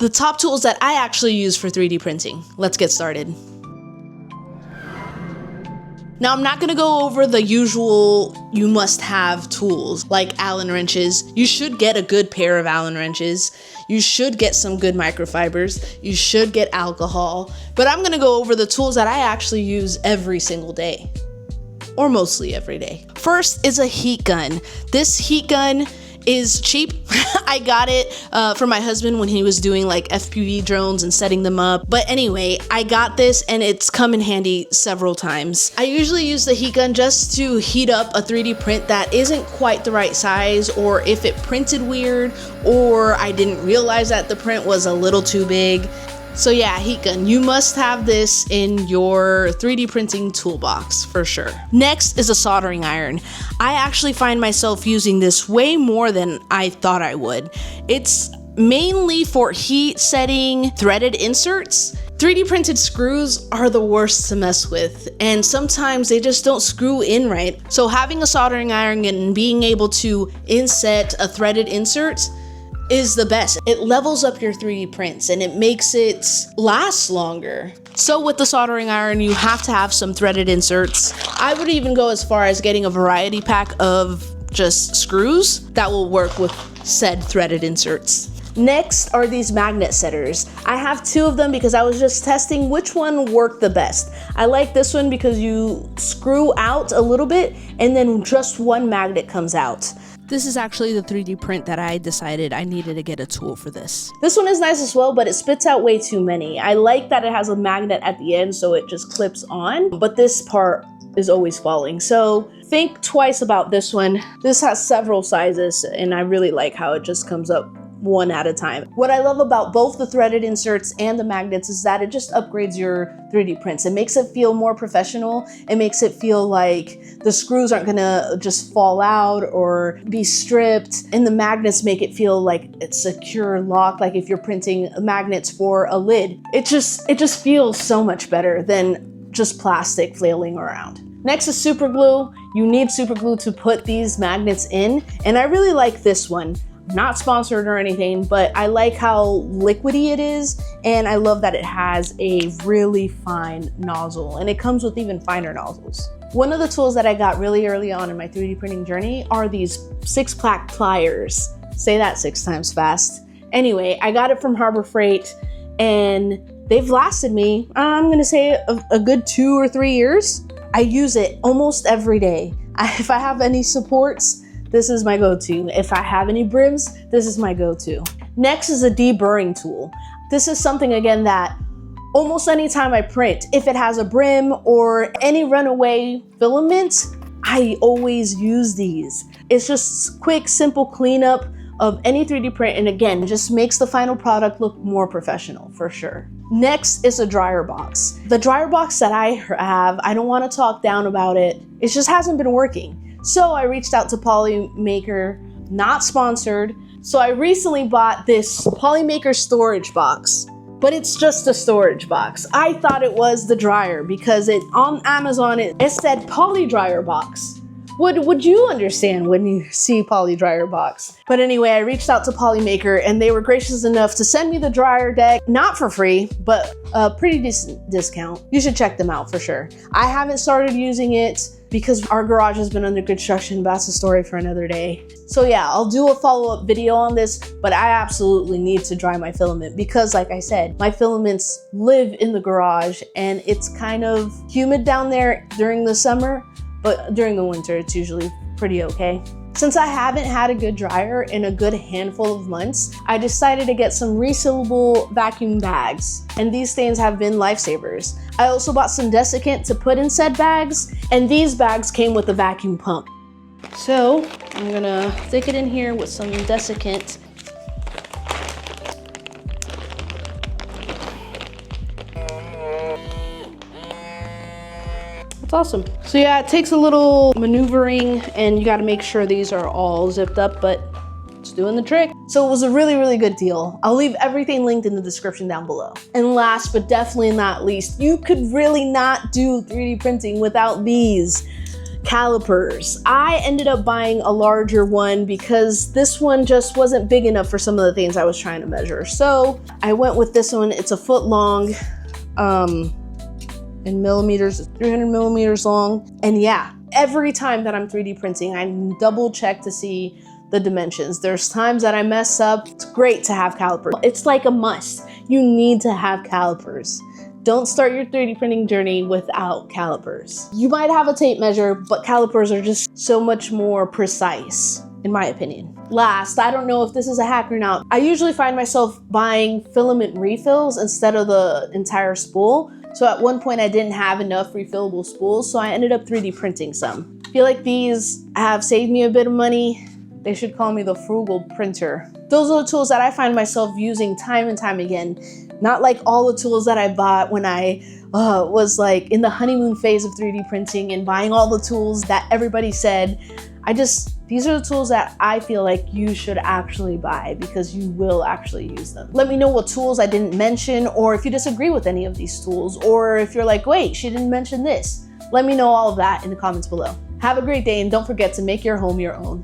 the top tools that I actually use for 3D printing. Let's get started. Now, I'm not gonna go over the usual you must have tools like Allen wrenches. You should get a good pair of Allen wrenches. You should get some good microfibers. You should get alcohol. But I'm gonna go over the tools that I actually use every single day, or mostly every day. First is a heat gun. This heat gun is cheap. I got it for my husband when he was doing like FPV drones and setting them up. But anyway, I got this and it's come in handy several times. I usually use the heat gun just to heat up a 3D print that isn't quite the right size, or if it printed weird, or I didn't realize that the print was a little too big. So yeah, heat gun, you must have this in your 3D printing toolbox for sure. Next is a soldering iron. I actually find myself using this way more than I thought I would. It's mainly for heat setting threaded inserts. 3D printed screws are the worst to mess with, and sometimes they just don't screw in right. So having a soldering iron and being able to inset a threaded insert is the best. It levels up your 3D prints and it makes it last longer. So with the soldering iron, you have to have some threaded inserts. I would even go as far as getting a variety pack of just screws that will work with said threaded inserts. Next are these magnet setters. I have two of them because I was just testing which one worked the best. I like this one because you screw out a little bit and then just one magnet comes out. This is actually the 3D print that I decided I needed to get a tool for this. This one is nice as well, but it spits out way too many. I like that it has a magnet at the end so it just clips on, but this part is always falling. So think twice about this one. This has several sizes and I really like how it just comes up one at a time. What I love about both the threaded inserts and the magnets is that it just upgrades your 3D prints. It makes it feel more professional. It makes it feel like the screws aren't gonna just fall out or be stripped. And the magnets make it feel like it's secure lock, like if you're printing magnets for a lid. It just feels so much better than just plastic flailing around. Next is super glue. You need super glue to put these magnets in, and I really like this one. Not sponsored or anything, but I like how liquidy it is, and I love that it has a really fine nozzle, and it comes with even finer nozzles. One of the tools that I got really early on in my 3D printing journey are these 6-pack pliers. Say that 6 times fast. Anyway, I got it from Harbor Freight, and they've lasted me, I'm gonna say a good 2 or 3 years. I use it almost every day. If I have any supports, this is my go-to. If I have any brims, this is my go-to. Next is a deburring tool. This is something, again, that almost any time I print, if it has a brim or any runaway filament, I always use these. It's just quick, simple cleanup of any 3D print, and again, just makes the final product look more professionol for sure. Next is a dryer box. The dryer box that I have, I don't want to talk down about it. It just hasn't been working. So I reached out to Polymaker, not sponsored. So I recently bought this Polymaker storage box, but it's just a storage box. I thought it was the dryer because on Amazon it said Poly dryer box. Would you understand when you see Poly dryer box? But anyway, I reached out to Polymaker and they were gracious enough to send me the dryer deck, not for free, but a pretty decent discount. You should check them out for sure. I haven't started using it because our garage has been under construction, but that's a story for another day. So yeah, I'll do a follow-up video on this, but I absolutely need to dry my filament because, like I said, my filaments live in the garage and it's kind of humid down there during the summer, but during the winter, it's usually pretty okay. Since I haven't had a good dryer in a good handful of months, I decided to get some resealable vacuum bags, and these things have been lifesavers. I also bought some desiccant to put in said bags, and these bags came with a vacuum pump. So I'm gonna stick it in here with some desiccant. It's awesome. So yeah, it takes a little maneuvering and you gotta make sure these are all zipped up, but it's doing the trick. So it was a really, really good deal. I'll leave everything linked in the description down below. And last but definitely not least, you could really not do 3D printing without these. Calipers. I ended up buying a larger one because this one just wasn't big enough for some of the things I was trying to measure. So I went with this one. It's a foot long, in millimeters, 300 millimeters long. And yeah, every time that I'm 3D printing, I double check to see the dimensions. There's times that I mess up. It's great to have calipers. It's like a must. You need to have calipers. Don't start your 3D printing journey without calipers. You might have a tape measure, but calipers are just so much more precise, in my opinion. Last, I don't know if this is a hack or not. I usually find myself buying filament refills instead of the entire spool. So at one point I didn't have enough refillable spools, so I ended up 3D printing some. I feel like these have saved me a bit of money. They should call me the frugal printer. Those are the tools that I find myself using time and time again. Not like all the tools that I bought when I was like in the honeymoon phase of 3D printing and buying all the tools that everybody said. These are the tools that I feel like you should actually buy because you will actually use them. Let me know what tools I didn't mention, or if you disagree with any of these tools, or if you're like, wait, she didn't mention this. Let me know all of that in the comments below. Have a great day, and don't forget to make your home your own.